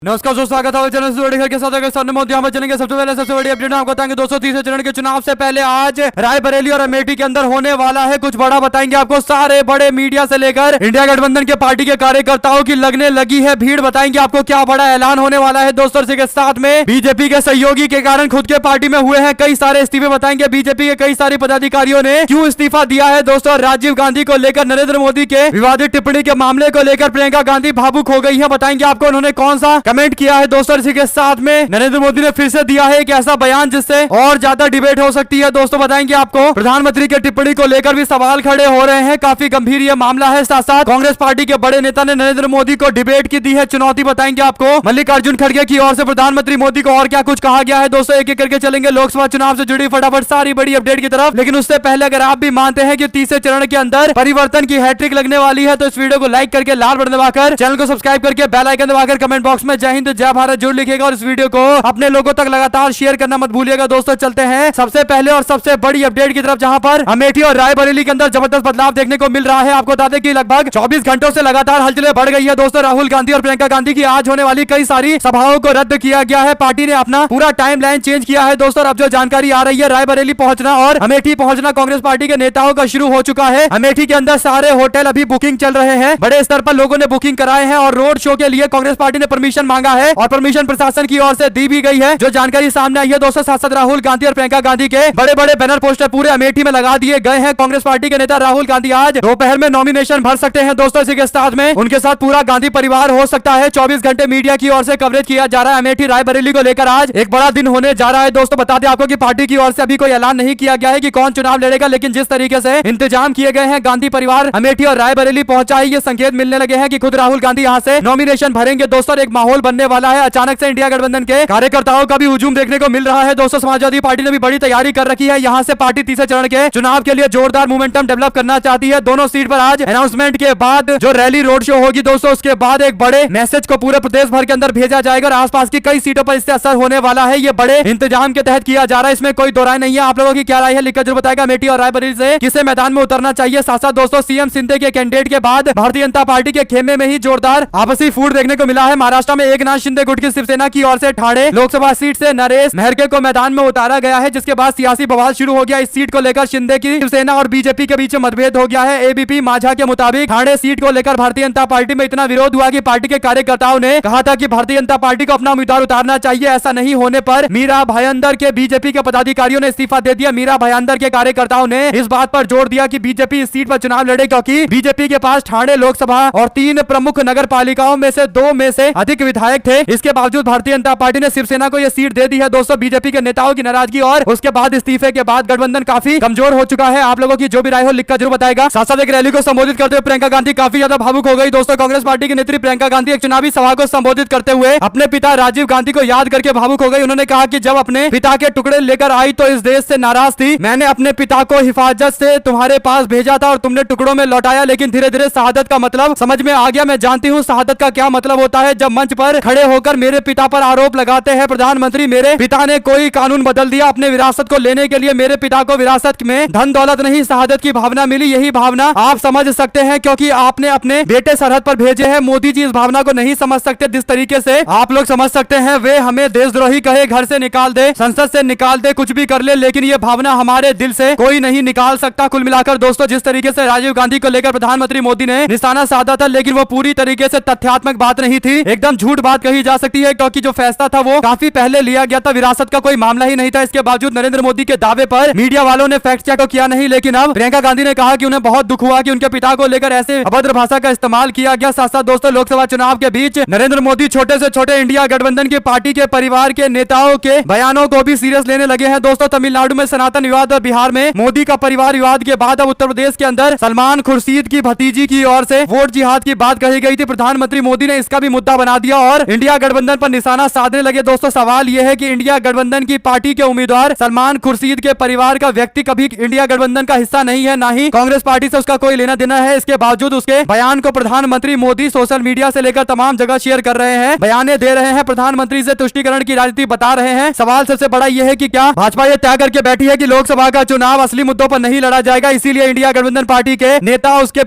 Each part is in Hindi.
नमस्कार दोस्तों, स्वागत है चैनल से बड़ी खबर के साथ। अगर सामने मोदी यहाँ पर चलेंगे सबसे पहले सबसे बड़ी अपडेट आपको बताएंगे 230 चरण के चुनाव से पहले आज रायबरेली और अमेठी के अंदर होने वाला है कुछ बड़ा। बताएंगे आपको सारे बड़े मीडिया से लेकर इंडिया गठबंधन के पार्टी के कार्यकर्ताओं की लगने लगी है भीड़। बताएंगे आपको क्या बड़ा ऐलान होने वाला है दोस्तों। इसी के साथ में बीजेपी के सहयोगी के कारण खुद के पार्टी में हुए हैं कई सारे इस्तीफे। बताएंगे बीजेपी के कई सारे पदाधिकारियों ने क्यों इस्तीफा दिया है दोस्तों। राजीव गांधी को लेकर नरेंद्र मोदी के विवादित टिप्पणी के मामले को लेकर प्रियंका गांधी भावुक हो गई है। बताएंगे आपको उन्होंने कौन सा कमेंट किया है दोस्तों। इसी के साथ में नरेंद्र मोदी ने फिर से दिया है एक ऐसा बयान जिससे और ज्यादा डिबेट हो सकती है दोस्तों। बताएंगे आपको प्रधानमंत्री के टिप्पणी को लेकर भी सवाल खड़े हो रहे हैं, काफी गंभीर ये मामला है। साथ साथ कांग्रेस पार्टी के बड़े नेता ने नरेंद्र मोदी को डिबेट की दी है चुनौती। बताएंगे आपको मल्लिकार्जुन खड़गे की ओर से प्रधानमंत्री मोदी को और क्या कुछ कहा गया है दोस्तों। एक एक करके चलेंगे लोकसभा चुनाव से जुड़ी फटाफट सारी बड़ी अपडेट की तरफ। लेकिन उससे पहले अगर आप भी मानते हैं कि तीसरे चरण के अंदर परिवर्तन की हैट्रिक लगने वाली है तो इस वीडियो को लाइक करके लाल बटन दबाकर चैनल को सब्सक्राइब करके बेल आइकन दबाकर कमेंट बॉक्स में जय हिंद जय भारत जरूर लिखिएगा और इस वीडियो को अपने लोगों तक लगातार शेयर करना मत भूलिएगा दोस्तों। चलते हैं सबसे पहले और सबसे बड़ी अपडेट की तरफ, जहां पर अमेठी और रायबरेली के अंदर जबरदस्त बदलाव देखने को मिल रहा है। आपको बता दें कि लगभग 24 घंटों से लगातार हलचलें बढ़ गई है दोस्तों। राहुल गांधी और प्रियंका गांधी की आज होने वाली कई सारी सभाओं को रद्द किया गया है। पार्टी ने अपना पूरा टाइमलाइन चेंज किया है दोस्तों। अब जो जानकारी आ रही है, रायबरेली पहुंचना और अमेठी पहुंचना कांग्रेस पार्टी के नेताओं का शुरू हो चुका है। अमेठी के अंदर सारे होटल अभी बुकिंग चल रहे हैं, बड़े स्तर पर लोगों ने बुकिंग कराए हैं और रोड शो के लिए कांग्रेस पार्टी ने परमिशन मांगा है और परमिशन प्रशासन की ओर से दी भी गई है। जो जानकारी सामने आई है दोस्तों, सांसद राहुल गांधी और प्रियंका गांधी के बड़े बड़े बैनर पोस्टर पूरे अमेठी में लगा दिए गए हैं। कांग्रेस पार्टी के नेता राहुल गांधी आज दोपहर में नॉमिनेशन भर सकते हैं दोस्तों। इसी के साथ में उनके साथ पूरा गांधी परिवार हो सकता है। 24 घंटे मीडिया की ओर से कवरेज किया जा रहा है। अमेठी रायबरेली को लेकर आज एक बड़ा दिन होने जा रहा है दोस्तों। बता दें आपको कि पार्टी की ओर से अभी कोई ऐलान नहीं किया गया है कि कौन चुनाव लड़ेगा, लेकिन जिस तरीके से इंतजाम किए गए हैं, गांधी परिवार अमेठी और रायबरेली पहुंचा है, ये संकेत मिलने लगे हैं कि खुद राहुल गांधी यहां से नॉमिनेशन भरेंगे दोस्तों। एक माहौल बनने वाला है। अचानक से इंडिया गठबंधन के कार्यकर्ताओं का भी हुजूम देखने को मिल रहा है दोस्तों। समाजवादी पार्टी ने भी बड़ी तैयारी कर रखी है। यहां से पार्टी तीसरे चरण के चुनाव के लिए जोरदार मोमेंटम डेवलप करना चाहती है। दोनों सीट पर आज अनाउंसमेंट के बाद जो रैली रोड शो होगी दोस्तों, उसके बाद एक बड़े मैसेज को पूरे प्रदेश भर के अंदर भेजा जाएगा और आसपास की कई सीटों पर इससे असर होने वाला है। ये बड़े इंतजाम के तहत किया जा रहा है, इसमें कोई दो राय नहीं है। आप लोगों की क्या राय है लिखकर जरूर बताएगा। अमेठी और रायबरेली से किसे मैदान में उतरना चाहिए। साथ साथ दोस्तों सीएम शिंदे के कैंडिडेट के बाद भारतीय जनता पार्टी के खेमे में ही जोरदार आपसी फूट देखने को मिला है। महाराष्ट्र में एकनाथ शिंदे गुट की शिवसेना की ओर से ठाणे लोकसभा सीट से नरेश मेहरके को मैदान में उतारा गया है, जिसके बाद सियासी बवाल शुरू हो गया। इस सीट को लेकर शिंदे की शिवसेना और बीजेपी के बीच मतभेद हो गया है। एबीपी माझा के मुताबिक ठाणे सीट को लेकर भारतीय जनता पार्टी में इतना विरोध हुआ कि पार्टी के कार्यकर्ताओं ने कहा था कि भारतीय जनता पार्टी को अपना उम्मीदवार उतारना चाहिए। ऐसा नहीं होने पर मीरा भायंदर के बीजेपी के पदाधिकारियों ने इस्तीफा दे दिया। मीरा भायंदर के कार्यकर्ताओं ने इस बात पर जोर दिया कि बीजेपी इस सीट पर चुनाव लड़े, क्योंकि बीजेपी के पास ठाणे लोकसभा और 3 प्रमुख नगर पालिकाओं में से 2 में से अधिक विधायक थे। इसके बावजूद भारतीय जनता पार्टी ने शिवसेना को यह सीट दे दी है दोस्तों। बीजेपी के नेताओं की नाराजगी और उसके बाद इस्तीफे के बाद गठबंधन काफी कमजोर हो चुका है। आप लोगों की जो भी राय हो लिखकर जरूर बताएगा। साथ साथ एक रैली को संबोधित करते हुए प्रियंका गांधी काफी ज्यादा भावुक हो गई दोस्तों। कांग्रेस पार्टी की नेत्री प्रियंका गांधी एक चुनावी सभा को संबोधित करते हुए अपने पिता राजीव गांधी को याद करके भावुक हो गई। उन्होंने कहा कि जब अपने पिता के टुकड़े लेकर आई तो इस देश से नाराज थी। मैंने अपने पिता को हिफाजत से तुम्हारे पास भेजा था और तुमने टुकड़ों में लौटाया, लेकिन धीरे धीरे शहादत का मतलब समझ में आ गया। मैं जानती हूँ शहादत का क्या मतलब होता है। जब मंच पर खड़े होकर मेरे पिता पर आरोप लगाते हैं प्रधानमंत्री, मेरे पिता ने कोई कानून बदल दिया अपने विरासत को लेने के लिए। मेरे पिता को विरासत में धन दौलत नहीं शहादत की भावना मिली। यही भावना आप समझ सकते हैं क्योंकि आपने अपने बेटे सरहद पर भेजे हैं। मोदी जी इस भावना को नहीं समझ सकते। जिस तरीके से आप लोग समझ सकते हैं, वे हमें देशद्रोही कहे, घर से निकाल दे, संसद से निकाल दे, कुछ भी कर ले, लेकिन ये भावना हमारे दिल से कोई नहीं निकाल सकता। कुल मिलाकर दोस्तों, जिस तरीके से राजीव गांधी को लेकर प्रधानमंत्री मोदी ने निशाना साधा था, लेकिन वो पूरी तरीके से तथ्यात्मक बात नहीं थी, एकदम झूठ बात कही जा सकती है, क्योंकि जो फैसला था वो काफी पहले लिया गया था। विरासत का कोई मामला ही नहीं था। इसके बावजूद नरेंद्र मोदी के दावे पर मीडिया वालों ने फैक्ट चेक किया नहीं, लेकिन अब प्रियंका गांधी ने कहा कि उन्हें बहुत दुख हुआ कि उनके पिता को लेकर ऐसे अभद्र भाषा का इस्तेमाल किया गया। साथ साथ दोस्तों, लोकसभा चुनाव के बीच नरेंद्र मोदी छोटे से छोटे इंडिया गठबंधन की पार्टी के परिवार के नेताओं के बयानों को भी सीरियस लेने लगे हैं दोस्तों। तमिलनाडु में सनातन विवाद और बिहार में मोदी का परिवार विवाद के बाद अब उत्तर प्रदेश के अंदर सलमान खुर्शीद की भतीजी की ओर से वोट जिहाद की बात कही गई थी। प्रधानमंत्री मोदी ने इसका भी मुद्दा बना दिया और इंडिया गठबंधन पर निशाना साधने लगे। दोस्तों, सवाल यह है कि इंडिया गठबंधन की पार्टी के उम्मीदवार सलमान खुर्शीद के परिवार का व्यक्ति कभी इंडिया गठबंधन का हिस्सा नहीं है, ना ही कांग्रेस पार्टी से उसका कोई लेना देना है। इसके बावजूद उसके बयान को प्रधानमंत्री मोदी सोशल मीडिया से लेकर तमाम जगह शेयर कर रहे हैं, बयाने दे रहे हैं, प्रधानमंत्री से तुष्टीकरण की राजनीति बता रहे हैं। सवाल सबसे बड़ा यह है कि क्या भाजपा ये तय करके बैठी है कि लोकसभा का चुनाव असली मुद्दों पर नहीं लड़ा जाएगा, इसीलिए इंडिया गठबंधन पार्टी के नेता उसके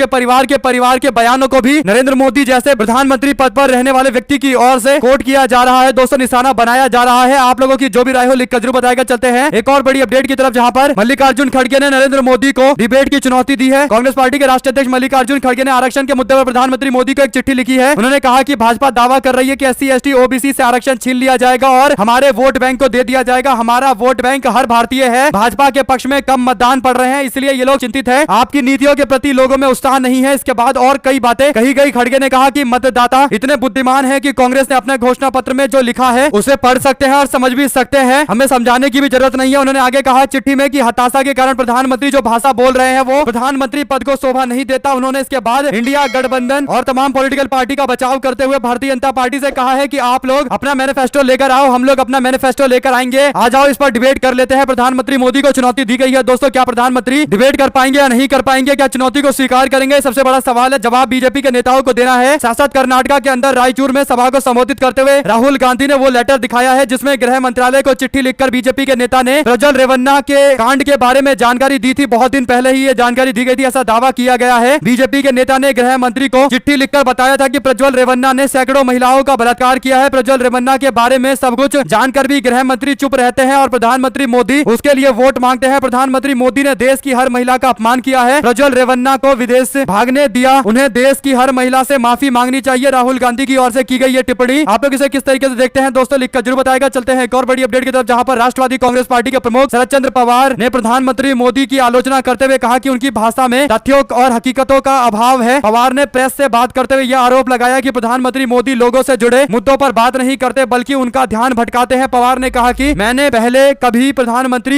परिवार के बयानों को भी नरेंद्र मोदी जैसे प्रधानमंत्री पद पर पर रहने वाले व्यक्ति की ओर से कोट किया जा रहा है, दोस्तों निशाना बनाया जा रहा है। आप लोगों की जो भी राय हो लिख कर जरूर बताएगा। चलते हैं एक और बड़ी अपडेट की तरफ, जहां पर मल्लिकार्जुन खड़गे ने नरेंद्र मोदी को डिबेट की चुनौती दी है। कांग्रेस पार्टी के राष्ट्रीय अध्यक्ष मल्लिकार्जुन खड़गे ने आरक्षण के मुद्दे पर प्रधानमंत्री मोदी को एक चिट्ठी लिखी है। उन्होंने कहा कि भाजपा दावा कर रही है कि SC ST OBC से आरक्षण छीन लिया जाएगा और हमारे वोट बैंक को दे दिया जाएगा। हमारा वोट बैंक हर भारतीय है, भाजपा के पक्ष में कम मतदान पड़ रहे हैं, इसलिए ये लोग चिंतित है। आपकी नीतियों के प्रति लोगों में उत्साह नहीं है। इसके बाद और कई बातें कही गई। खड़गे ने कहा कि मतदाता इतने बुद्धिमान है कि कांग्रेस ने अपने घोषणा पत्र में जो लिखा है उसे पढ़ सकते हैं और समझ भी सकते हैं, हमें समझाने की भी जरूरत नहीं है। उन्होंने आगे कहा चिट्ठी में कि हताशा के कारण प्रधानमंत्री जो भाषा बोल रहे हैं वो प्रधानमंत्री पद को शोभा नहीं देता। उन्होंने इसके बाद इंडिया गठबंधन और तमाम पॉलिटिकल पार्टी का बचाव करते हुए भारतीय जनता पार्टी से कहा है कि आप लोग अपना मैनिफेस्टो लेकर आओ, हम लोग अपना मैनिफेस्टो लेकर आएंगे, आ जाओ इस पर डिबेट कर लेते हैं। प्रधानमंत्री मोदी को चुनौती दी गई है। दोस्तों क्या प्रधानमंत्री डिबेट कर पाएंगे या नहीं कर पाएंगे, क्या चुनौती को स्वीकार करेंगे, सबसे बड़ा सवाल है। जवाब बीजेपी के नेताओं को देना है। साथ कर्नाटक के अंदर रायचूर में सभा को संबोधित करते हुए राहुल गांधी ने वो लेटर दिखाया है जिसमें गृह मंत्रालय को चिट्ठी लिखकर बीजेपी के नेता ने प्रज्वल रेवन्ना के कांड के बारे में जानकारी दी थी। बहुत दिन पहले ही ये जानकारी दी गई थी, ऐसा दावा किया गया है। बीजेपी के नेता ने गृह मंत्री को चिट्ठी लिखकर बताया था कि प्रज्वल रेवन्ना ने सैकड़ों महिलाओं का बलात्कार किया है। प्रज्वल रेवन्ना के बारे में सब कुछ जानकर भी गृह मंत्री चुप रहते हैं और प्रधानमंत्री मोदी उसके लिए वोट मांगते हैं। प्रधानमंत्री मोदी ने देश की हर महिला का अपमान किया है, प्रज्वल रेवन्ना को विदेश से भागने दिया, उन्हें देश की हर महिला से माफी मांगनी चाहिए। राहुल गांधी की ओर से की गई ये टिप्पणी आप लोग इसे किस तरीके से देखते हैं दोस्तों, लिखकर जरूर बताएगा। चलते हैं एक और बड़ी अपडेट की तरफ, जहां पर राष्ट्रवादी कांग्रेस पार्टी के प्रमुख शरद चंद्र पवार ने प्रधानमंत्री मोदी की आलोचना करते हुए कहा कि उनकी भाषा में तथ्यों और हकीकतों का अभाव है। पवार ने प्रेस से बात करते हुए यह आरोप लगाया कि प्रधानमंत्री मोदी लोगों से जुड़े मुद्दों पर बात नहीं करते बल्कि उनका ध्यान भटकाते हैं। पवार ने कहा कि मैंने पहले कभी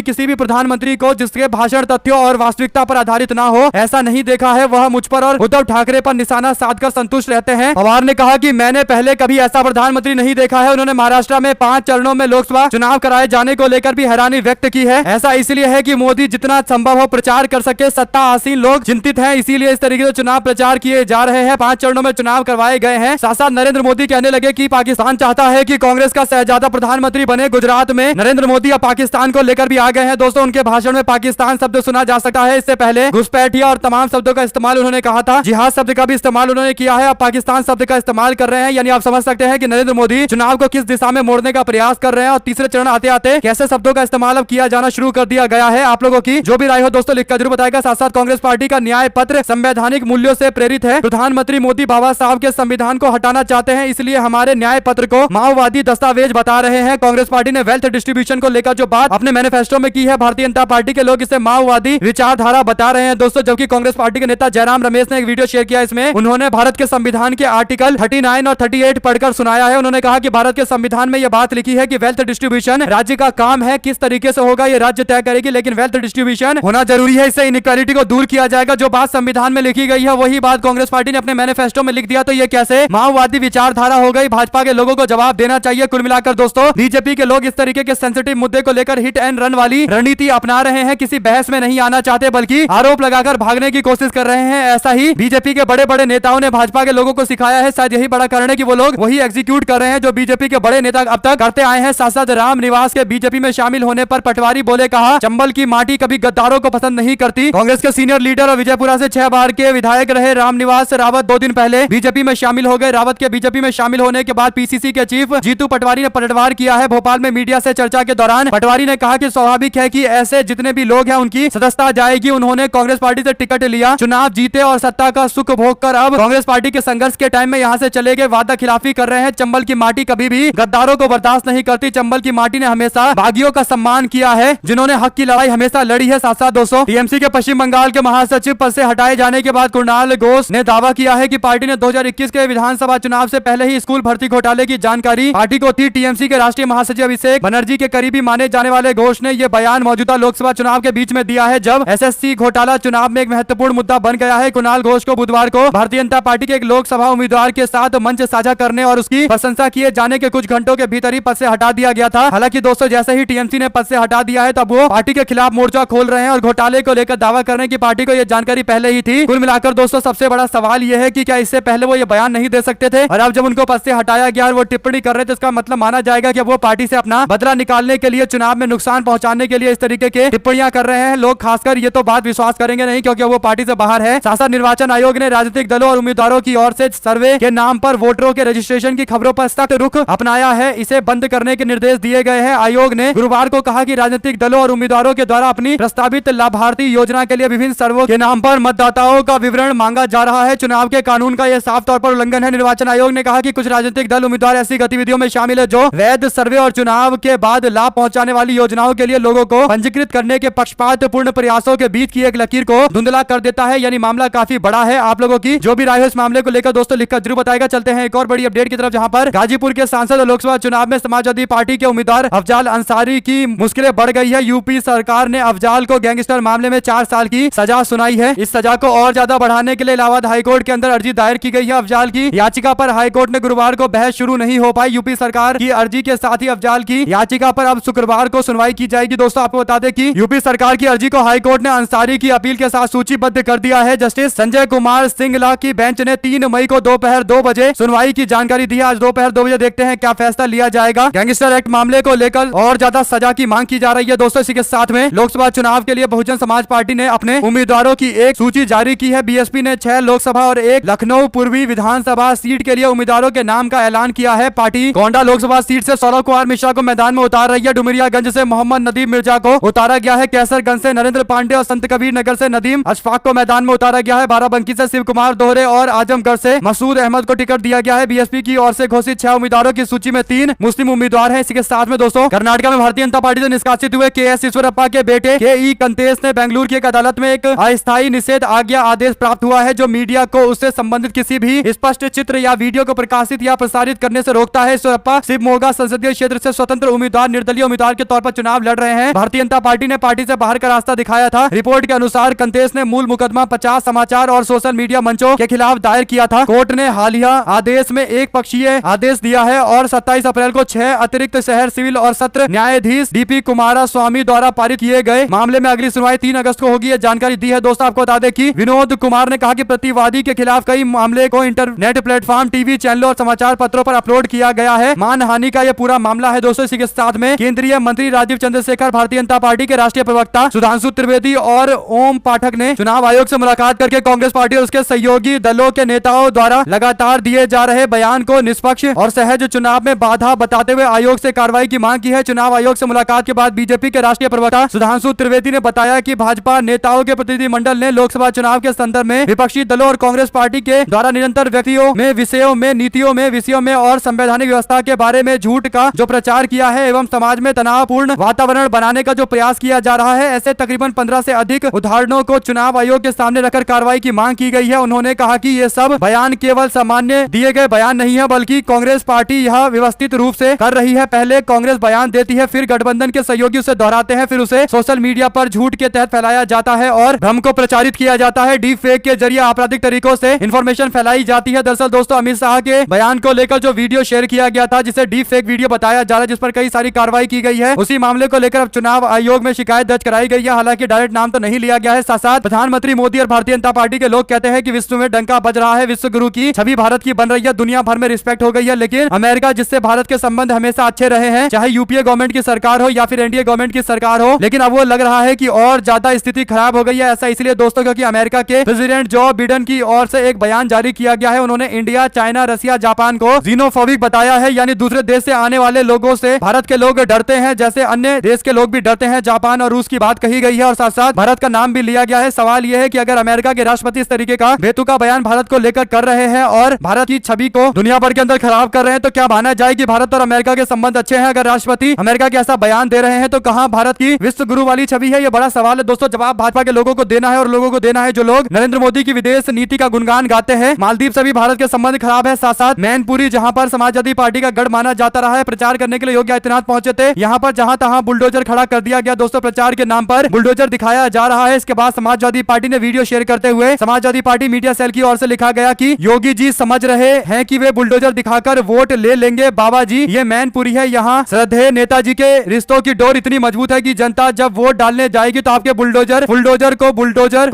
किसी भी प्रधानमंत्री को जिसके भाषण तथ्यों और वास्तविकता पर आधारित ना हो ऐसा नहीं देखा है। वह मुझ पर और उद्धव ठाकरे पर निशाना साधकर संतुष्ट रहते हैं। पवार ने कहा कि मैंने पहले कभी ऐसा प्रधानमंत्री नहीं देखा है। उन्होंने महाराष्ट्र में 5 चरणों में लोकसभा चुनाव कराए जाने को लेकर भी हैरानी व्यक्त की है। ऐसा इसलिए है कि मोदी जितना संभव हो प्रचार कर सके, सत्ता आसीन लोग चिंतित हैं, इसीलिए इस तरीके से चुनाव प्रचार किए जा रहे हैं। 5 चरणों में चुनाव करवाए गए हैं। साथ साथ नरेंद्र मोदी कहने लगे कि पाकिस्तान चाहता है कि कांग्रेस का शहजादा प्रधानमंत्री बने। गुजरात में नरेंद्र मोदी अब पाकिस्तान को लेकर भी आ गए हैं। दोस्तों उनके भाषण में पाकिस्तान शब्द सुना जा सकता है, इससे पहले घुसपैठिया और तमाम शब्दों का इस्तेमाल उन्होंने कहा था। जिहाद शब्द का भी इस्तेमाल उन्होंने किया है, अब पाकिस्तान शब्द का इस्तेमाल कर रहे हैं। यानी आप समझ सकते हैं कि नरेंद्र मोदी चुनाव को किस दिशा में मोड़ने का प्रयास कर रहे हैं और तीसरे चरण आते आते कैसे शब्दों का इस्तेमाल अब किया जाना शुरू कर दिया गया है। आप लोगों की जो भी राय हो दोस्तों लिखकर जरूर बताएगा। साथ साथ कांग्रेस पार्टी का न्याय पत्र संवैधानिक मूल्यों से प्रेरित है। प्रधानमंत्री मोदी बाबा साहब के संविधान को हटाना चाहते हैं, इसलिए हमारे न्याय पत्र को माओवादी दस्तावेज बता रहे हैं। कांग्रेस पार्टी ने वेल्थ डिस्ट्रीब्यूशन को लेकर जो बात अपने मैनिफेस्टो में की है, भारतीय जनता पार्टी के लोग इसे माओवादी विचारधारा बता रहे हैं दोस्तों। जबकि कांग्रेस पार्टी के नेता जयराम रमेश ने एक वीडियो शेयर किया, इसमें उन्होंने भारत के संविधान के आर्टिकल 39 और 38 पढ़कर सुनाया है। उन्होंने कहा कि भारत के संविधान में यह बात लिखी है कि वेल्थ डिस्ट्रीब्यूशन राज्य का काम है, किस तरीके से होगा ये राज्य तय करेगी, लेकिन वेल्थ डिस्ट्रीब्यूशन होना जरूरी है, इससे इनइक्वालिटी को दूर किया जाएगा। जो बात संविधान में लिखी गई है वही बात कांग्रेस पार्टी ने अपने मैनिफेस्टो में लिख दिया, तो ये कैसे माओवादी विचारधारा हो गई। भाजपा के लोगों को जवाब देना चाहिए। कुल मिलाकर दोस्तों बीजेपी के लोग इस तरीके के सेंसिटिव मुद्दे को लेकर हिट एंड रन वाली रणनीति अपना रहे हैं, किसी बहस में नहीं आना चाहते बल्कि आरोप लगाकर भागने की कोशिश कर रहे हैं। ऐसा ही बीजेपी के बड़े बड़े नेताओं ने भाजपा के लोगों को सिखाया है। शायद यही बड़ा कारण है कि वो लोग वही एग्जीक्यूट कर रहे हैं जो बीजेपी के बड़े नेता अब तक करते आए हैं। साथ साथ राम निवास के बीजेपी में शामिल होने पर पटवारी बोले, कहा चंबल की माटी कभी गद्दारों को पसंद नहीं करती। कांग्रेस के सीनियर लीडर और विजयपुरा से 6 बार के विधायक रहे रामनिवास रावत 2 दिन पहले बीजेपी में शामिल हो गए। रावत के बीजेपी में शामिल होने के बाद पीसीसी के चीफ जीतू पटवारी ने पलटवार किया है। भोपाल में मीडिया से चर्चा के दौरान पटवारी ने कहा कि स्वाभाविक है कि ऐसे जितने भी लोग हैं उनकी सदस्यता जाएगी। उन्होंने कांग्रेस पार्टी से टिकट लिया, चुनाव जीते और सत्ता का सुख भोग कर अब कांग्रेस पार्टी के संघर्ष के टाइम में यहां से चले गए, वादा खिलाफी कर रहे हैं। चंबल की माटी कभी भी गद्दारों को बर्दाश्त नहीं करती। चंबल की माटी ने हमेशा बागियों का सम्मान किया है, जिन्होंने हक की लड़ाई हमेशा लड़ी है। साथ साथ दोस्तों टीएमसी के पश्चिम बंगाल के महासचिव पद से हटाए जाने के बाद कुणाल घोष ने दावा किया है कि पार्टी ने 2021 के विधानसभा चुनाव से पहले ही स्कूल भर्ती घोटाले की जानकारी पार्टी को थी। टीएमसी के राष्ट्रीय महासचिव अभिषेक बनर्जी के करीबी माने जाने वाले घोष ने यह बयान मौजूदा लोकसभा चुनाव के बीच में दिया है, जब एसएससी घोटाला चुनाव में एक महत्वपूर्ण मुद्दा बन गया है। कुणाल घोष को बुधवार को भारतीय जनता पार्टी के एक लोकसभा उम्मीदवार के साथ मंच साझा करने और उसकी प्रशंसा किए जाने के कुछ घंटों के भीतर ही पद से हटा दिया गया था। हालांकि दोस्तों जैसे ही टीएमसी ने पद से हटा दिया है तब वो पार्टी के खिलाफ मोर्चा खोल रहे हैं और घोटाले को लेकर दावा कर रहे हैं कि पार्टी को यह जानकारी पहले ही थी। कुल मिलाकर दोस्तों सबसे बड़ा सवाल यह है कि क्या इससे पहले वो ये बयान नहीं दे सकते थे, और अब जब उनको पद से हटाया गया और वो टिप्पणी कर रहे थे, इसका मतलब माना जाएगा कि वो पार्टी से अपना बदला निकालने के लिए, चुनाव में नुकसान पहुंचाने के लिए इस तरीके के टिप्पणियां कर रहे हैं। लोग खासकर ये तो बात विश्वास करेंगे नहीं क्योंकि वो पार्टी से बाहर है। साथ साथ निर्वाचन आयोग ने राजनीतिक दलों और उम्मीदवारों की ओर से सर्वे के नाम नाम पर वोटरों के रजिस्ट्रेशन की खबरों पर सख्त रुख अपनाया है, इसे बंद करने के निर्देश दिए गए हैं। आयोग ने गुरुवार को कहा कि राजनीतिक दलों और उम्मीदवारों के द्वारा अपनी प्रस्तावित लाभार्थी योजना के लिए विभिन्न सर्वों के नाम पर मतदाताओं का विवरण मांगा जा रहा है। चुनाव के कानून का यह साफ तौर पर उल्लंघन है। निर्वाचन आयोग ने कहा कि कुछ राजनीतिक दल उम्मीदवार ऐसी गतिविधियों में शामिल है जो वैध सर्वे और चुनाव के बाद लाभ पहुंचाने वाली योजनाओं के लिए लोगों को पंजीकृत करने के पक्षपातपूर्ण प्रयासों के बीच की एक लकीर को धुंधला कर देता है। यानी मामला काफी बड़ा है। आप लोगों की जो भी राय हो इस मामले को लेकर दोस्तों लिखकर जरूर बताएगा। चलते हैं एक और बड़ी अपडेट की तरफ, जहां पर गाजीपुर के सांसद लोकसभा चुनाव में समाजवादी पार्टी के उम्मीदवार अफजाल अंसारी की मुश्किलें बढ़ गई है। यूपी सरकार ने अफजाल को गैंगस्टर मामले में 4 साल की सजा सुनाई है। इस सजा को और ज्यादा बढ़ाने के लिए इलाहाबाद हाईकोर्ट के अंदर अर्जी दायर की गई है। अफजाल की याचिका पर हाईकोर्ट ने गुरुवार को बहस शुरू नहीं हो पाई। यूपी सरकार की अर्जी के साथ ही अफजाल की याचिका पर अब शुक्रवार को सुनवाई की जाएगी। दोस्तों आपको बता दें कि यूपी सरकार की अर्जी को हाईकोर्ट ने अंसारी की अपील के साथ सूचीबद्ध कर दिया है। जस्टिस संजय कुमार सिंगला की बेंच ने 3 मई को दोपहर 2 बजे सुनवाई की जानकारी दी है। आज दोपहर 2 बजे देखते हैं क्या फैसला लिया जाएगा। गैंगस्टर एक्ट मामले को लेकर और ज्यादा सजा की मांग की जा रही है। दोस्तों इसी के साथ में लोकसभा चुनाव के लिए बहुजन समाज पार्टी ने अपने उम्मीदवारों की एक सूची जारी की है। बीएसपी ने 6 लोकसभा और 1 लखनऊ पूर्वी विधानसभा सीट के लिए उम्मीदवारों के नाम का ऐलान किया है। पार्टी गोंडा लोकसभा सीट से सौरभ कुमार मिश्रा को मैदान में उतार रही है। डुमरियागंज से मोहम्मद नदीम मिर्जा को उतारा गया है। कैसरगंज से नरेंद्र पांडे और संत कबीर नगर से नदीम अशफाक को मैदान में उतारा गया है। बाराबंकी से शिव कुमार दोहरे और आजमगढ़ से मसूद अहमद को टिकट दिया गया है। बीएसपी की ओर से घोषित 6 उम्मीदवारों की सूची में 3 मुस्लिम उम्मीदवार हैं। इसी के साथ में दोस्तों कर्नाटक में भारतीय जनता पार्टी से निष्कासित हुए के.एस. ईश्वरप्पा के बेटे के.ई. कंतेश ने बेंगलुरु की एक अदालत में एक अस्थायी निषेध आज्ञा आदेश प्राप्त हुआ है जो मीडिया को उससे संबंधित किसी भी स्पष्ट चित्र या वीडियो को प्रकाशित या प्रसारित करने से रोकता है। ईश्वरप्पा शिवमोगा संसदीय क्षेत्र से स्वतंत्र उम्मीदवार निर्दलीय उम्मीदवार के तौर पर चुनाव लड़ रहे हैं। भारतीय जनता पार्टी ने पार्टी से बाहर का रास्ता दिखाया था। रिपोर्ट के अनुसार कंतेश ने मूल मुकदमा 50 समाचार और सोशल मीडिया मंचों के खिलाफ दायर किया था। कोर्ट ने हालिया आदेश में एक पक्षीय आदेश दिया है और 27 अप्रैल को 6 अतिरिक्त शहर सिविल और सत्र न्यायाधीश डीपी कुमारा स्वामी द्वारा पारित किए गए मामले में अगली सुनवाई 3 अगस्त को होगी। जानकारी दी है। दोस्तों आपको बता दें कि विनोद कुमार ने कहा कि प्रतिवादी के खिलाफ कई मामले को इंटरनेट प्लेटफॉर्म, टीवी चैनलों और समाचार पत्रों पर अपलोड किया गया है। मानहानि का यह पूरा मामला है। दोस्तों इसी के साथ में केंद्रीय मंत्री राजीव चंद्रशेखर, भारतीय जनता पार्टी के राष्ट्रीय प्रवक्ता सुधांशु त्रिवेदी और ओम पाठक ने चुनाव आयोग से मुलाकात करके कांग्रेस पार्टी और उसके सहयोगी दलों के नेताओं द्वारा लगातार दिए जा रहे बयान को निष्पक्ष और सहज चुनाव में बाधा बताते हुए आयोग से कार्रवाई की मांग की है। चुनाव आयोग से मुलाकात के बाद बीजेपी के राष्ट्रीय प्रवक्ता सुधांशु त्रिवेदी ने बताया कि भाजपा नेताओं के प्रतिनिधिमंडल ने लोकसभा चुनाव के संदर्भ में विपक्षी दलों और कांग्रेस पार्टी के द्वारा निरंतर व्यक्तियों में, विषयों में, नीतियों में, विषयों में और संवैधानिक व्यवस्था के बारे में झूठ का जो प्रचार किया है एवं समाज में तनावपूर्ण वातावरण बनाने का जो प्रयास किया जा रहा है, ऐसे तकरीबन 15 से अधिक उदाहरणों को चुनाव आयोग के सामने रखकर कार्रवाई की मांग की गई है। उन्होंने कहा कि ये सब बयान केवल सामान्य दिए गए बयान नहीं है, बल्कि कांग्रेस पार्टी यह व्यवस्थित रूप से कर रही है। पहले कांग्रेस बयान देती है, फिर गठबंधन के सहयोगी उसे दोहराते हैं, फिर उसे सोशल मीडिया पर झूठ के तहत फैलाया जाता है और भ्रम को प्रचारित किया जाता है। डीप फेक के जरिए आपराधिक तरीकों से इंफॉर्मेशन फैलाई जाती है। दरअसल दोस्तों अमित शाह के बयान को लेकर जो वीडियो शेयर किया गया था, जिसे डीप फेक वीडियो बताया जा रहा है, जिस पर कई सारी कार्रवाई की गई है, उसी मामले को लेकर अब चुनाव आयोग में शिकायत दर्ज कराई गई है। हालांकि डायरेक्ट नाम तो नहीं लिया गया है। साथ साथ प्रधानमंत्री मोदी और भारतीय जनता पार्टी के लोग कहते हैं कि विश्व में डंका बज रहा है, विश्व गुरु की छवि भारत की बन रही है, दुनिया भर में रिस्पेक्ट हो गई है। लेकिन अमेरिका, जिससे भारत के संबंध हमेशा अच्छे रहे हैं, चाहे यूपीए गवर्नमेंट की सरकार हो या फिर एनडीए गवर्नमेंट की सरकार हो, लेकिन अब वो लग रहा है कि और ज्यादा स्थिति खराब हो गई है। ऐसा इसलिए दोस्तों क्योंकि अमेरिका के प्रेसिडेंट जो बिडेन की ओर से एक बयान जारी किया गया है। उन्होंने इंडिया, चाइना, रसिया, जापान को जीनोफोबिक बताया है, यानी दूसरे देश से आने वाले लोगों से भारत के लोग डरते हैं, जैसे अन्य देश के लोग भी डरते हैं। जापान और रूस की बात कही गई है और साथ साथ भारत का नाम भी लिया गया है। सवाल यह है कि अगर अमेरिका के राष्ट्रपति इस तरीके का बेतुका बयान भारत को लेकर कर रहे हैं और भारत की छवि को दुनिया भर के अंदर खराब कर रहे हैं, तो क्या माना जाए कि भारत और अमेरिका के संबंध अच्छे हैं? अगर राष्ट्रपति अमेरिका के ऐसा बयान दे रहे हैं तो कहां भारत की विश्व गुरु वाली छवि है? ये बड़ा सवाल है दोस्तों। जवाब भाजपा के लोगों को देना है और लोगों को देना है जो लोग नरेंद्र मोदी की विदेश नीति का गुणगान गाते हैं। मालदीव से भी भारत के संबंध खराब है। साथ साथ मैनपुरी, जहां पर समाजवादी पार्टी का गढ़ माना जाता रहा है, प्रचार करने के लिए योगी आदित्यनाथ पहुंचे थे, यहां पर जहां तहां बुलडोजर खड़ा कर दिया गया। दोस्तों प्रचार के नाम पर बुलडोजर दिखाया जा रहा है। इसके बाद समाजवादी पार्टी ने वीडियो शेयर करते हुए समाजवादी पार्टी मीडिया सेल की ओर से लिखा गया कि योगी जी समझ रहे हैं कि वे बुलडोजर दिखाकर वोट ले लेंगे। बाबा जी, ये मैनपुरी है, यहाँ श्रद्धेय नेताजी के रिश्तों की डोर इतनी मजबूत है कि जनता जब वोट डालने जाएगी तो आपके बुलडोजर को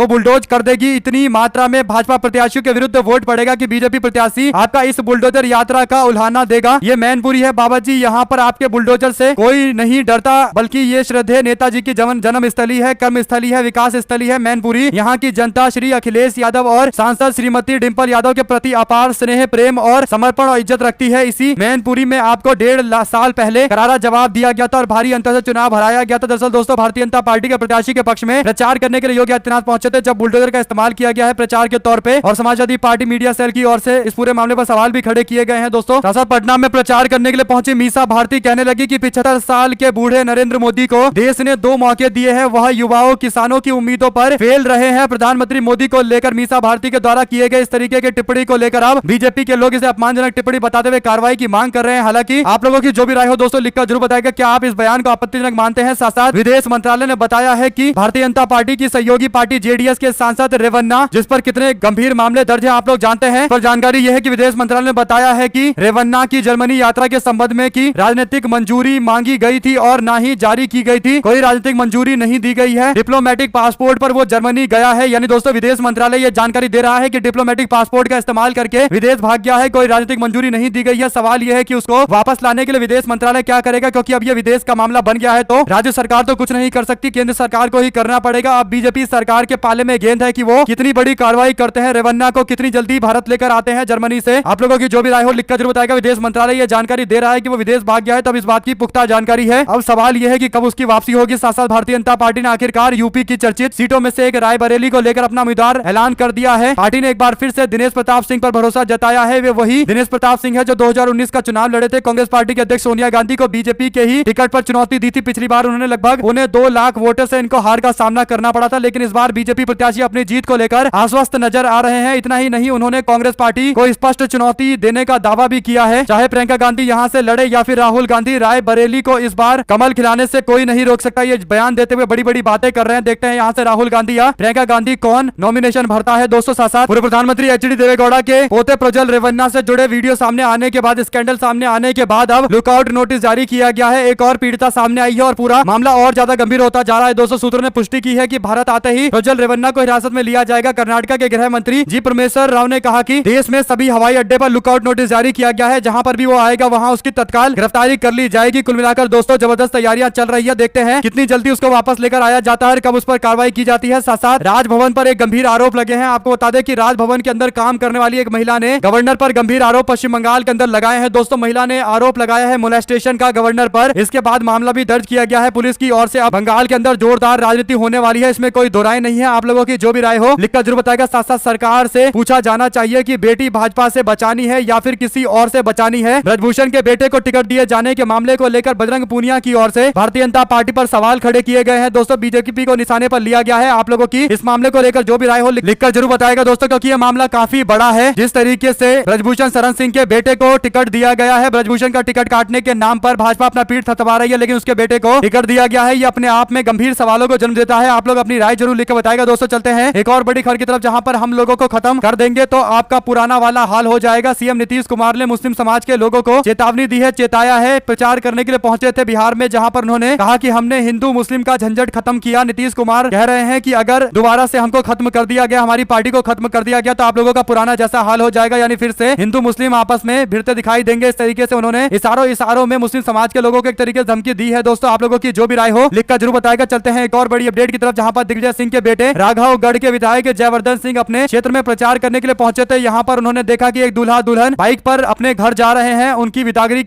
बुलडोज कर देगी। इतनी मात्रा में भाजपा प्रत्याशियों के विरुद्ध वोट पड़ेगा कि बीजेपी प्रत्याशी आपका इस बुलडोजर यात्रा का उल्हाना देगा। ये मैनपुरी है बाबा जी, यहाँ पर आपके बुलडोजर से कोई नहीं डरता, बल्कि ये श्रद्धेय नेताजी की जन्म स्थली है, कर्म स्थली है, विकास स्थली है मैनपुरी। यहाँ की जनता श्री अखिलेश यादव और सांसद श्रीमती डिंपल यादव के प्रति अपार स्नेह, प्रेम और समर्पण और इज्जत रखती है। इसी मैनपुरी में आपको 1.5 साल पहले करारा जवाब दिया गया था और भारी अंतर से चुनाव हराया गया था। दरअसल दोस्तों भारतीय जनता पार्टी के प्रत्याशी के पक्ष में प्रचार करने के लिए योगी आदित्यनाथ पहुंचे थे, जब बुलडोजर का इस्तेमाल किया गया है प्रचार के तौर पे और समाजवादी पार्टी मीडिया सेल की ओर से इस पूरे मामले पर सवाल भी खड़े किए गए हैं। दोस्तों साथ पटना में प्रचार करने के लिए पहुंची मीसा भारती कहने लगी कि 75 साल के बूढ़े नरेंद्र मोदी को देश ने 2 मौके दिए हैं, वह युवाओं किसानों की उम्मीदों पर फेल रहे हैं। प्रधानमंत्री मोदी को लेकर मीसा भारती के द्वारा किए गए इस तरीके की टिप्पणी को लेकर अब बीजेपी के लोग इसे अपमानजनक टिप्पणी बताते हुए कार्रवाई की मांग कर रहे हैं। हालांकि आप लोगों की जो भी राय हो दोस्तों लिखकर जरूर बताएगा, क्या आप इस बयान को आपत्तिजनक मानते हैं। साथ साथ विदेश मंत्रालय ने बताया है कि भारतीय जनता पार्टी की सहयोगी पार्टी जेडीएस के सांसद रेवन्ना, जिस पर कितने गंभीर मामले दर्ज है आप लोग जानते हैं, पर जानकारी यह है कि विदेश मंत्रालय ने बताया है कि रेवन्ना की जर्मनी यात्रा के संबंध में की राजनीतिक मंजूरी मांगी गई थी और न ही जारी की गई थी। कोई राजनीतिक मंजूरी नहीं दी गई है। डिप्लोमेटिक पासपोर्ट पर वो जर्मनी गया है, यानी दोस्तों विदेश मंत्रालय ये जानकारी दे रहा है कि डिप्लोमेटिक पासपोर्ट का इस्तेमाल करके विदेश भाग गया है, कोई राजनीतिक मंजूरी नहीं दी गई है। सवाल यह है कि उसको वापस लाने के लिए विदेश मंत्रालय क्या करेगा, क्योंकि अब ये विदेश का मामला बन गया है तो राज्य सरकार तो कुछ नहीं कर सकती, केंद्र सरकार को ही करना पड़ेगा। अब बीजेपी सरकार के पाले में गेंद है कि वो कितनी बड़ी कार्रवाई करते हैं, रेवन्ना को कितनी जल्दी भारत लेकर आते हैं जर्मनी से। आप लोगों की जो भी राय हो लिखकर जरूर बताएगा। विदेश मंत्रालय ये जानकारी दे रहा है कि वो विदेश भाग गया है, तब इस बात की पुख्ता जानकारी है। अब सवाल यह है कि कब उसकी वापसी होगी। साथ साथ भारतीय जनता पार्टी ने आखिरकार यूपी की चर्चित सीटों में से एक रायबरेली को लेकर अपना उम्मीदवार ऐलान कर दिया है। पार्टी ने एक बार फिर से दिनेश प्रताप सिंह पर भरोसा जताया है। वे वही दिनेश प्रताप सिंह है जो 2019 का चुनाव लड़े थे। कांग्रेस पार्टी के अध्यक्ष सोनिया गांधी को बीजेपी के ही टिकट पर चुनौती दी थी। पिछली बार उन्होंने लगभग 2 लाख वोटर से इनको हार का सामना करना पड़ा था, लेकिन इस बार बीजेपी प्रत्याशी अपनी जीत को लेकर आश्वस्त नजर आ रहे हैं। इतना ही नहीं, उन्होंने कांग्रेस पार्टी को स्पष्ट चुनौती देने का दावा भी किया है। चाहे प्रियंका गांधी यहां से लड़े या फिर राहुल गांधी, रायबरेली को इस बार कमल खिलाने से कोई नहीं रोक सकता। ये बयान देते हुए बड़ी बड़ी बातें कर रहे हैं। देखते हैं यहाँ से राहुल गांधी या प्रियंका गांधी कौन नॉमिनेशन भरता है। दोस्तों साथ साथ पूर्व प्रधानमंत्री एचडी देवेगौड़ा के पोते प्रज्वल रेवन्ना से जुड़े वीडियो सामने आने के बाद, स्कैंडल सामने आने के बाद अब लुकआउट नोटिस जारी किया गया है। एक और पीड़िता सामने आई है और पूरा मामला और ज्यादा गंभीर होता जा रहा है। दोस्तों सूत्रों ने पुष्टि की है कि भारत आते ही प्रज्वल रेवन्ना को हिरासत में लिया जाएगा। कर्नाटक के गृह मंत्री जी परमेश्वर राव ने कहा कि देश में सभी हवाई अड्डे पर लुकआउट नोटिस जारी किया गया है, जहां पर भी वो आएगा वहां उसकी तत्काल गिरफ्तारी कर ली जाएगी। कुल मिलाकर दोस्तों जबरदस्त तैयारियां चल रही है। देखते हैं कितनी जल्दी उसको वापस लेकर आया जाता है, कब उस पर कार्रवाई की जाती है। साथ साथ राजभवन पर एक गंभीर आरोप लगे हैं। आपको बता दें कि राजभवन के अंदर काम करने वाली एक महिला ने गवर्नर पर गंभीर आरोप पश्चिम बंगाल के अंदर लगाए हैं। दोस्तों महिला ने आरोप लगाया है मोलेस्टेशन का गवर्नर पर। इसके बाद मामला भी दर्ज किया गया है पुलिस की ओर से। अब बंगाल के अंदर जोरदार राजनीति होने वाली है, इसमें कोई दो राय नहीं है। आप लोगों की जो भी राय हो लिखकर जरूर बताएगा। साथ साथ सरकार से पूछा जाना चाहिए कि बेटी भाजपा से बचानी है या फिर किसी और से बचानी है। ब्रजभूषण के बेटे को टिकट दिए जाने के मामले को लेकर बजरंग पूनिया की ओर से भारतीय जनता पार्टी पर सवाल खड़े किए गए हैं। दोस्तों बीजेपी को निशाने पर लिया गया है। आप लोगों की इस मामले को लेकर जो भी राय हो लिखकर जरूर बताएगा दोस्तों, क्योंकि यह मामला काफी बड़ा है। जिस तरीके से ब्रजभूषण शरण सिंह के बेटे को टिकट दिया गया है, ब्रजभूषण का टिकट काटने के नाम पर भाजपा अपना पीठ थपथपा रही है, लेकिन उसके बेटे को टिकट दिया गया है। ये अपने आप में गंभीर सवालों को जन्म देता है। आप लोग अपनी राय जरूर लिखकर बताएगा। दोस्तों चलते हैं एक और बड़ी खबर की तरफ, जहां पर हम लोगों को खत्म कर देंगे तो आपका पुराना वाला हाल हो जाएगा। सीएम नीतीश कुमार ने मुस्लिम समाज के लोगों को चेतावनी दी है, चेताया है। प्रचार करने के लिए पहुंचे थे बिहार में, जहां पर उन्होंने कहा कि हमने हिंदू मुस्लिम का झंझट खत्म किया। नीतीश कुमार कह रहे हैं कि अगर दोबारा से हमको खत्म कर दिया गया, हमारी पार्टी को खत्म कर दिया गया, तो आप लोगों का पुराना जैसा हाल हो जाएगा, यानी फिर से हिंदू मुस्लिम आपस में भिड़ते दिखाई देंगे। इस तरीके से उन्होंने इशारों में मुस्लिम समाज के लोगों को एक तरीके से धमकी दी है। दोस्तों आप लोगों की जो भी राय हो लिखकर जरूर बताएगा। चलते हैं एक और बड़ी अपडेट की तरफ, जहां पर दिग्विजय सिंह के बेटे राघवगढ़ के विधायक जयवर्धन सिंह अपने क्षेत्र में प्रचार करने के लिए पहुंचे थे। यहाँ पर उन्होंने देखा कि एक दूल्हा दुल्हन बाइक पर अपने घर जा रहे हैं। उनकी विदाई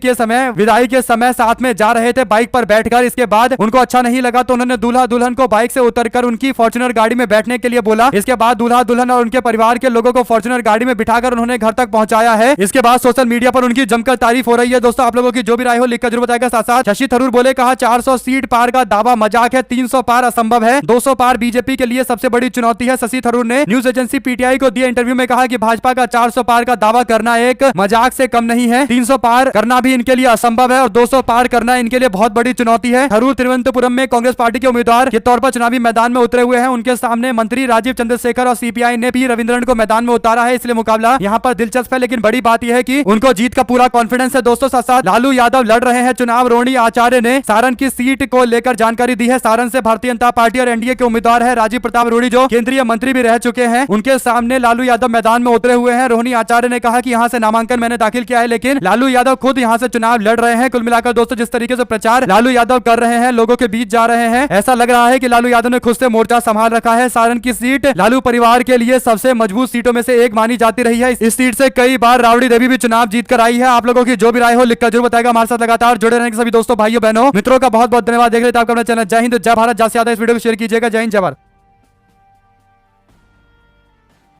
के समय साथ में जा रहे थे बाइक पर बैठकर। इसके बाद उनको अच्छा नहीं लगा तो उन्होंने दूल्हा दुल्हन को बाइक से उतरकर उनकी फॉर्च्यूनर गाड़ी में बैठने के लिए बोला। इसके बाद दूल्हा दुल्हन और उनके परिवार के लोगों को फॉर्च्यूनर गाड़ी में बिठाकर उन्होंने घर तक पहुंचाया है। इसके बाद सोशल मीडिया पर उनकी जमकर तारीफ हो रही है। दोस्तों आप लोगों की जो भी राय हो लिखकर जरूर बताएगा। साथ साथ शशि थरूर बोले, कहा 400 सीट पार का दावा मजाक है, 300 पार असंभव है, 200 पार बीजेपी के लिए सबसे बड़ी चुनौती है। शशि थरूर ने न्यूज एजेंसी पीटीआई को दिए इंटरव्यू में कहा कि भाजपा का 400 पार का दावा करना एक मजाक से कम नहीं है, 300 पार करना भी इनके लिए असंभव है और 200 पार करना इनके लिए बहुत बड़ी चुनौती है। थरूर तिरुवनंतपुरम में कांग्रेस पार्टी के उम्मीदवार के तौर पर चुनावी मैदान में उतरे हुए हैं। उनके सामने मंत्री राजीव चंद्रशेखर और सीपीआई ने पी रविंद्रन को मैदान में उतारा है, इसलिए मुकाबला यहाँ पर दिलचस्प है। लेकिन बड़ी बात यह है कि उनको जीत का पूरा कॉन्फिडेंस है। दोस्तों साथ साथ लालू यादव लड़ रहे हैं चुनाव। रोहिणी आचार्य ने सारण की सीट को लेकर जानकारी दी है। सारण से भारतीय जनता पार्टी और एनडीए के उम्मीदवार है राजीव प्रताप रूडी, जो केंद्रीय मंत्री भी रह चुके हैं। उनके सामने लालू यादव मैदान में उतरे हुए हैं। रोहिणी आचार्य ने कहा कि यहाँ से नामांकन मैंने दाखिल किया है, लेकिन लालू यादव खुद यहाँ से चुनाव लड़ रहे हैं। कुल मिलाकर दोस्तों जिस तरीके से प्रचार लालू यादव कर रहे हैं, लोगों के बीच जा रहे हैं, ऐसा लग रहा है कि लालू यादव ने खुद से मोर्चा संभाल रखा है। सारण की सीट लालू परिवार के लिए सबसे मजबूत सीटों में से एक मानी जाती रही है। इस सीट से कई बार राबड़ी देवी भी चुनाव जीत कर आई है। आप लोगों की जो भी राय हो लिखकर जरूर बताएगा। हमारे साथ लगातार जुड़े रहने के सभी दोस्तों, भाइयों, बहनों, मित्रों का बहुत बहुत धन्यवाद। देख रहे थे आपका अपना चैनल जय हिंद जय भारत। ज्यादा से ज्यादा इस वीडियो को शेयर कीजिएगा। जय हिंद जय भारत।